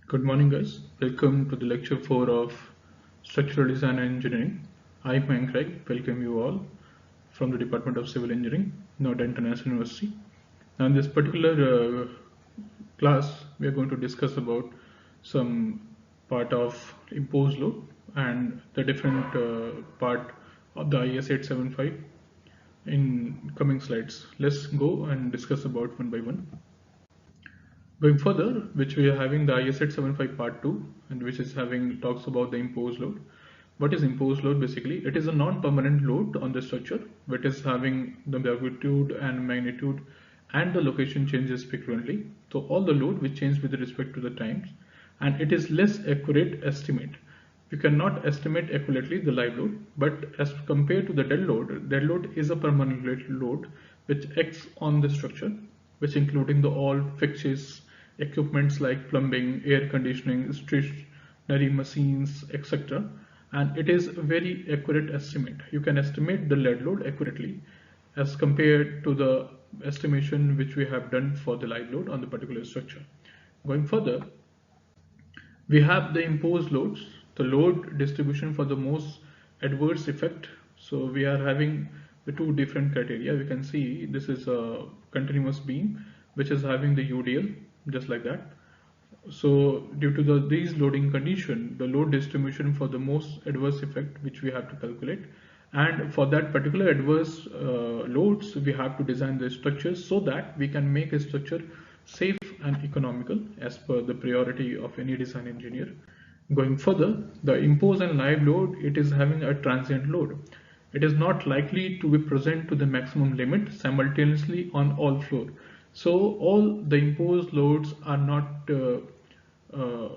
Good morning, guys. Welcome to the lecture 4 of Structural Design and Engineering. I'm Mayank. Welcome you all from the Department of Civil Engineering, Noida International University. Now, in this particular class, we are going to discuss about some part of imposed load and the different part of the IS 875 in coming slides. Let's go and discuss about one by one. Going further, which we are having the IS 875 part 2, and which is having talks about the imposed load. What is imposed load? Basically, it is a non-permanent load on the structure, which is having the magnitude and the location changes frequently. So all the load which change with respect to the times, and it is less accurate estimate. We cannot estimate accurately the live load, but as compared to the dead load is a permanent load which acts on the structure, which including the all fixtures, equipments like plumbing, air conditioning, stationary machines, etc. And it is a very accurate estimate. You can estimate the lead load accurately as compared to the estimation which we have done for the live load on the particular structure. Going further, we have the imposed loads, the load distribution for the most adverse effect. So we are having the two different criteria. We can see this is a continuous beam which is having the UDL just like that. So due to these loading condition, the load distribution for the most adverse effect which we have to calculate, and for that particular adverse loads we have to design the structures so that we can make a structure safe and economical as per the priority of any design engineer. Going further, the imposed and live load, it is having a transient load. It is not likely to be present to the maximum limit simultaneously on all floor. So all the imposed loads are not uh,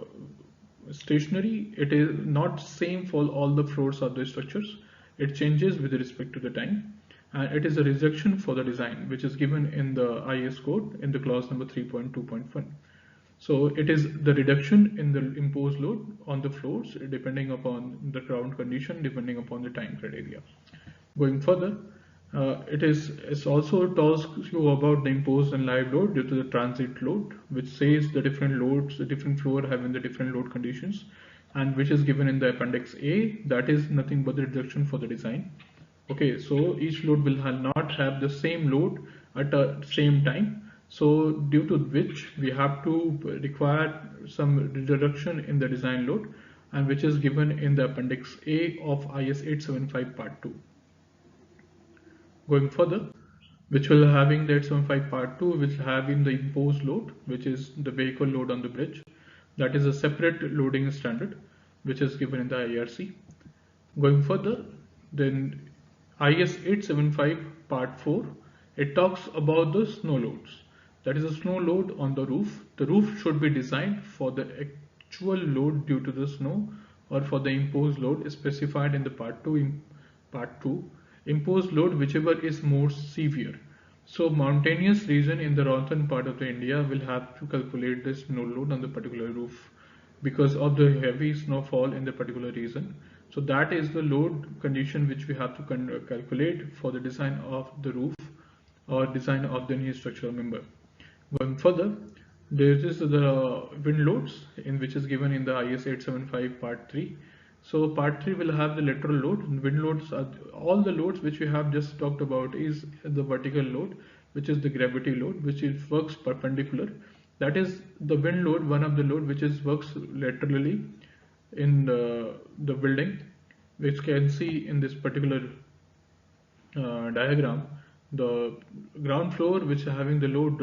stationary. It is not same for all the floors of the structures. It changes with respect to the time, and it is a rejection for the design which is given in the IS code in the clause number 3.2.1. So it is the reduction in the imposed load on the floors depending upon the ground condition, depending upon the time criteria. Going further, it also tells you about the imposed and live load due to the transit load, which says the different loads, the different floor having the different load conditions, and which is given in the appendix A. That is nothing but the reduction for the design. Okay, so each load will not have the same load at the same time. So due to which we have to require some reduction in the design load, and which is given in the appendix A of IS 875 part 2. Going further, which will having the 875 part 2, which having the imposed load, which is the vehicle load on the bridge. That is a separate loading standard which is given in the IRC. Going further, then IS 875 part 4, it talks about the snow loads. That is a snow load on the roof. The roof should be designed for the actual load due to the snow or for the imposed load specified in the part 2 imposed load whichever is more severe. So mountainous region in the northern part of the India will have to calculate the snow load on the particular roof because of the heavy snowfall in the particular region. So that is the load condition which we have to calculate for the design of the roof or design of the new structural member. Going further, there is the wind loads in which is given in the IS 875 part 3. So part 3 will have the lateral load. Wind loads are all the loads which we have just talked about is the vertical load, which is the gravity load, which is works perpendicular. That is the wind load, one of the load which is works laterally in the building, which can see in this particular diagram. The ground floor which is having the load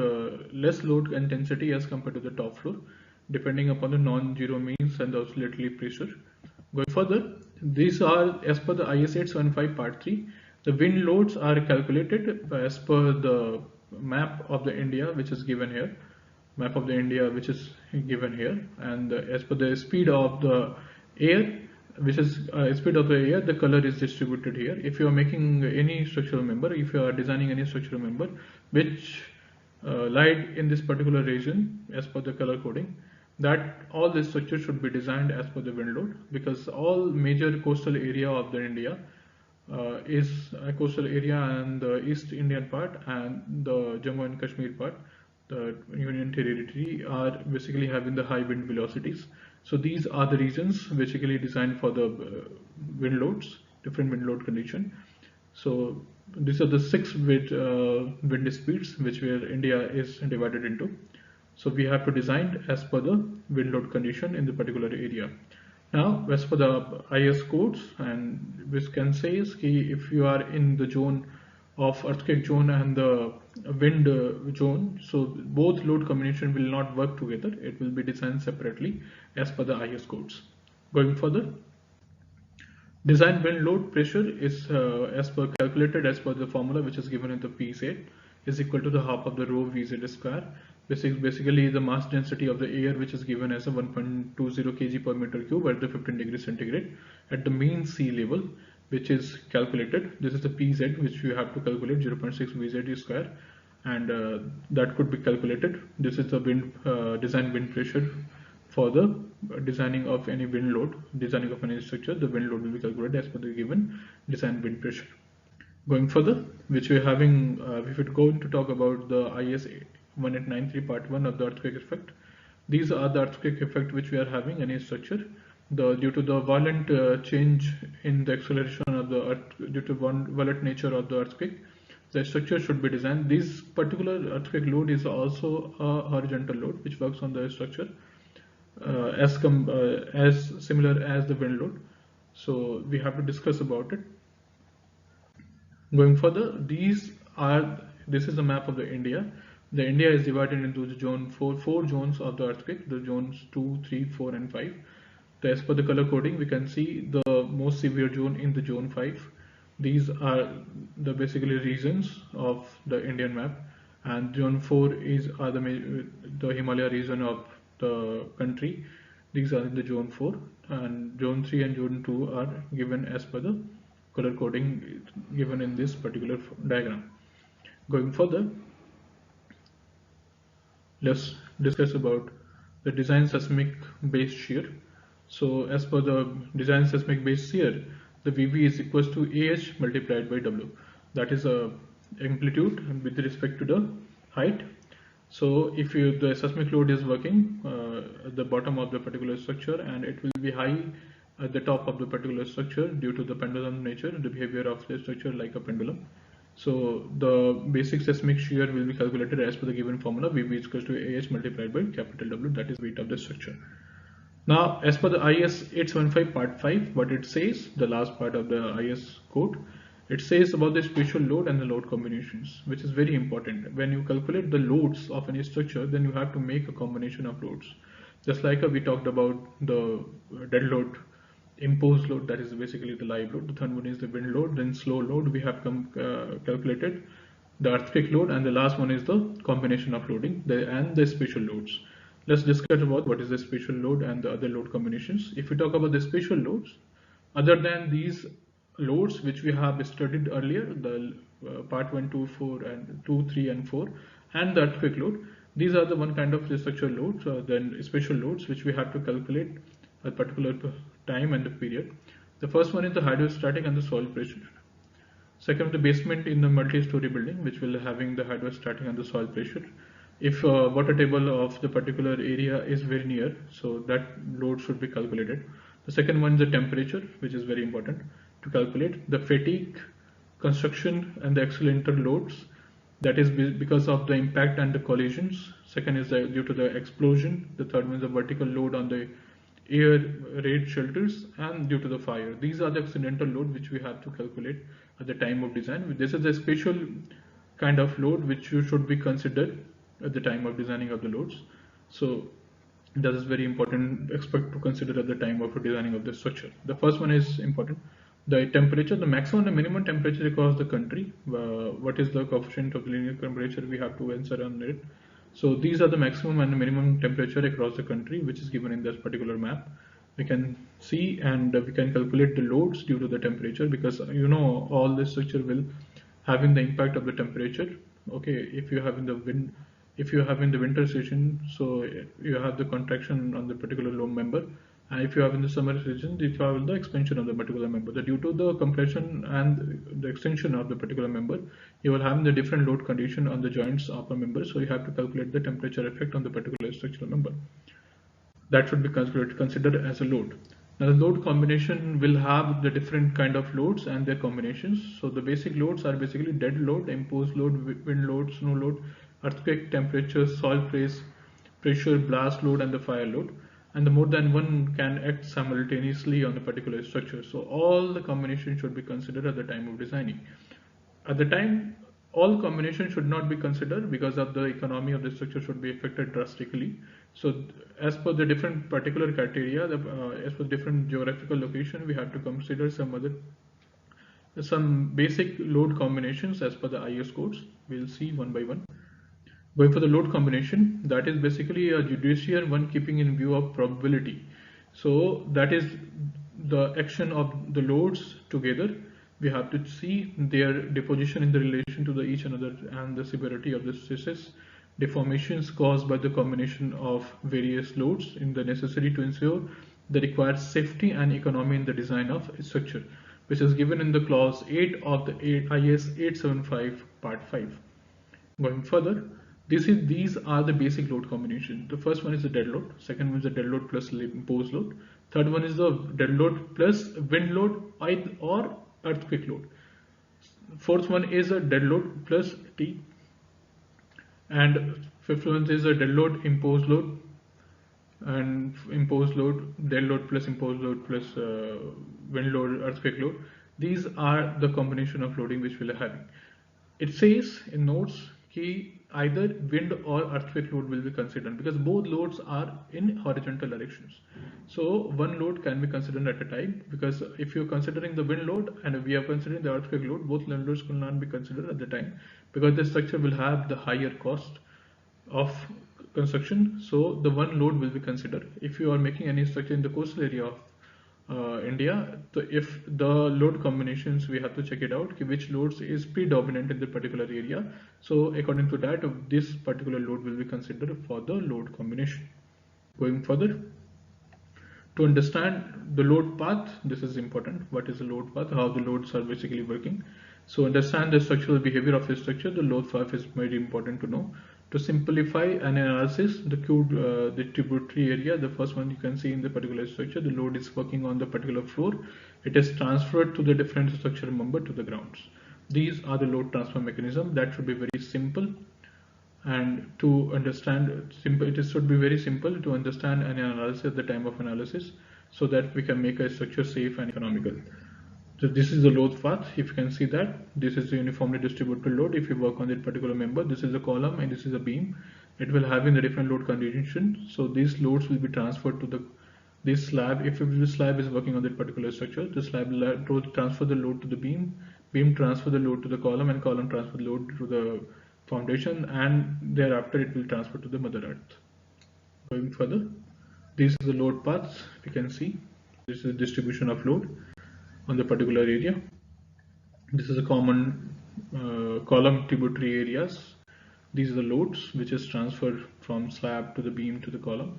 less load intensity as compared to the top floor, depending upon the non-zero means and the oscillatory pressure. Going further, these are as per the IS 875 part 3. The wind loads are calculated as per the map of the India which is given here. Map of the India which is given here, and as per the speed of the air, which is speed of the air, the color is distributed here. If you are making any structural member, if you are designing any structural member which lied in this particular region as per the color coding, that all the structure should be designed as per the wind load, because all major coastal area of the India is a coastal area and the East Indian part and the Jammu and Kashmir part. the union territory are basically having the high wind velocities. So these are the regions basically designed for the wind loads, different wind load condition. So these are the six wind speeds which where India is divided into. So we have to design as per the wind load condition in the particular area. Now, as per the IS codes, and which can say is ki if you are in the zone of earthquake zone and the wind zone, so both load combination will not work together. It will be designed separately as per the IS codes. Going further, design wind load pressure is as per calculated as per the formula which is given in the PZ is equal to the half of the rho Vz square. This is basically the mass density of the air which is given as a 1.20 kg per meter cube at the 15 degrees centigrade at the mean sea level, which is calculated. This is the PZ which you have to calculate 0.6 Vz square, and that could be calculated. This is the wind design wind pressure for the designing of any wind load, designing of any structure. The wind load will be calculated as per the given design wind pressure. Going further, which we're having, if we're going to talk about the IS 1893 part 1 of the earthquake effect. These are the earthquake effect which we are having in a structure. Due to the violent change in the acceleration of the earth, due to violent nature of the earthquake, the structure should be designed. This particular earthquake load is also a horizontal load which works on the structure as similar as the wind load. So we have to discuss about it. Going further, this is a map of the India. The India is divided into the four zones of the earthquake, the zones 2, 3, 4 and 5. So as per the color coding, we can see the most severe zone in the zone 5. These are the basically regions of the Indian map, and zone 4 are the Himalaya region of the country. These are in the zone 4, and zone 3 and zone 2 are given as per the color coding given in this particular diagram. Going further, let's discuss about the design seismic base shear. So as per the design seismic base shear, the VB is equals to AH multiplied by W. That is a amplitude with respect to the height. So if the seismic load is working at the bottom of the particular structure, and it will be high at the top of the particular structure due to the pendulum nature, the behavior of the structure like a pendulum. So the basic seismic shear will be calculated as per the given formula. VB is equal to AH multiplied by capital W, that is weight of the structure. Now, as per the IS 875 part 5, what it says, the last part of the IS code, it says about the spatial load and the load combinations, which is very important. When you calculate the loads of any structure, then you have to make a combination of loads. Just like we talked about the dead load, imposed load, that is basically the live load. The third one is the wind load, then slow load. We have calculated the earthquake load, and the last one is the combination of loading and the spatial loads. Let's discuss about what is the spatial load and the other load combinations. If we talk about the spatial loads, other than these loads which we have studied earlier, the part 1, 2, 4 and 2, 3 and 4, and the earthquake load, these are the one kind of the structural loads, then spatial loads which we have to calculate at a particular time and the period. The first one is the hydrostatic and the soil pressure. Second, the basement in the multi-story building, which will having the hydrostatic and the soil pressure. If water table of the particular area is very near, so that load should be calculated. The second one is the temperature, which is very important to calculate. The fatigue, construction and the accidental loads, that is because of the impact and the collisions. Second is due to the explosion. The third one is the vertical load on the air raid shelters and due to the fire. These are the accidental load which we have to calculate at the time of design. This is a special kind of load which you should be considered at the time of designing of the loads. So that is very important aspect to consider at the time of designing of the structure. The first one is important. The temperature, the maximum and minimum temperature across the country. What is the coefficient of the linear temperature? We have to answer on it. So these are the maximum and minimum temperature across the country, which is given in this particular map. We can see and we can calculate the loads due to the temperature, because you know all this structure will having the impact of the temperature. Okay, if you have in the wind, if you have in the winter session, so you have the contraction on the particular load member. And if you have in the summary region, if you have the expansion of the particular member, the due to the compression and the extension of the particular member, you will have the different load condition on the joints of a member. So you have to calculate the temperature effect on the particular structural member. That should be considered as a load. Now the load combination will have the different kind of loads and their combinations. So the basic loads are basically dead load, imposed load, wind load, snow load, earthquake, temperature, soil pressure, blast load, and the fire load. And the more than one can act simultaneously on a particular structure. So all the combinations should be considered at the time of designing. At the time, all combinations should not be considered because of the economy of the structure should be affected drastically. So as per the different particular criteria, as per different geographical location, we have to consider some basic load combinations as per the IS codes. We'll see one by one. Going for the load combination, that is basically a judicial one keeping in view of probability. So that is the action of the loads together. We have to see their deposition in the relation to the each another and the severity of the stresses, deformations caused by the combination of various loads in the necessary to ensure the required safety and economy in the design of a structure, which is given in the clause 8 of the IS 875 part 5. Going further, these are the basic load combinations. The first one is the dead load, second one is the dead load plus imposed load, third one is the dead load plus wind load or earthquake load, fourth one is a dead load plus T, and fifth one is a dead load imposed load, and imposed load, dead load plus imposed load plus wind load, earthquake load. These are the combination of loading which we are having. It says in notes that either wind or earthquake load will be considered because both loads are in horizontal directions. So one load can be considered at a time, because if you're considering the wind load and we are considering the earthquake load, both loads will not be considered at the time because the structure will have the higher cost of construction. So the one load will be considered. If you are making any structure in the coastal area of India, so if the load combinations, we have to check it out which loads is predominant in the particular area. So according to that, this particular load will be considered for the load combination. Going further, to understand the load path, this is important. What is the load path? How the loads are basically working. So understand the structural behavior of a structure. The load path is very important to know. To simplify an analysis, the tributary area, the first one you can see in the particular structure, the load is working on the particular floor. It is transferred to the different structural member to the grounds. These are the load transfer mechanism. That should be very simple. And to understand it should be very simple to understand an analysis at the time of analysis, so that we can make a structure safe and economical. So this is the load path. If you can see that this is the uniformly distributed load. If you work on that particular member, this is a column and this is a beam. It will have in the different load condition. So these loads will be transferred to this slab. If the slab is working on that particular structure, the slab will transfer the load to the beam transfer the load to the column, and column transfer the load to the foundation, and thereafter it will transfer to the mother earth. Going further, this is the load paths. You can see this is the distribution of load on the particular area. This is a common column tributary areas. These are the loads which is transferred from slab to the beam to the column.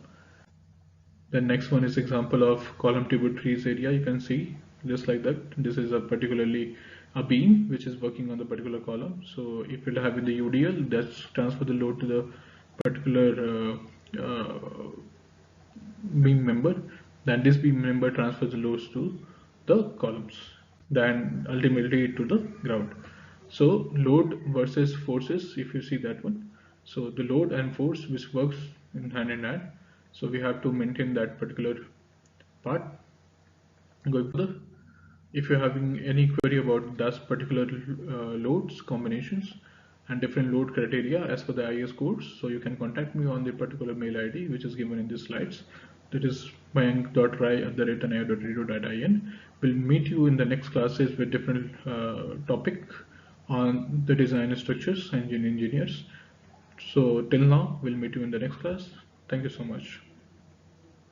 The next one is example of column tributaries area. You can see just like that. This is a particularly a beam which is working on the particular column. So if it have in the UDL, that's transfer the load to the particular beam member. Then this beam member transfers the loads to the columns, then ultimately to the ground. So load versus forces, if you see that one, so the load and force which works in hand, so we have to maintain that particular part. Going further, if you're having any query about those particular loads combinations and different load criteria as per the IS codes, so you can contact me on the particular mail ID which is given in the slides. That is mayank.rai@nio.edu.in. We'll meet you in the next classes with different topic on the design structures and engineers. So till now, we'll meet you in the next class. Thank you so much.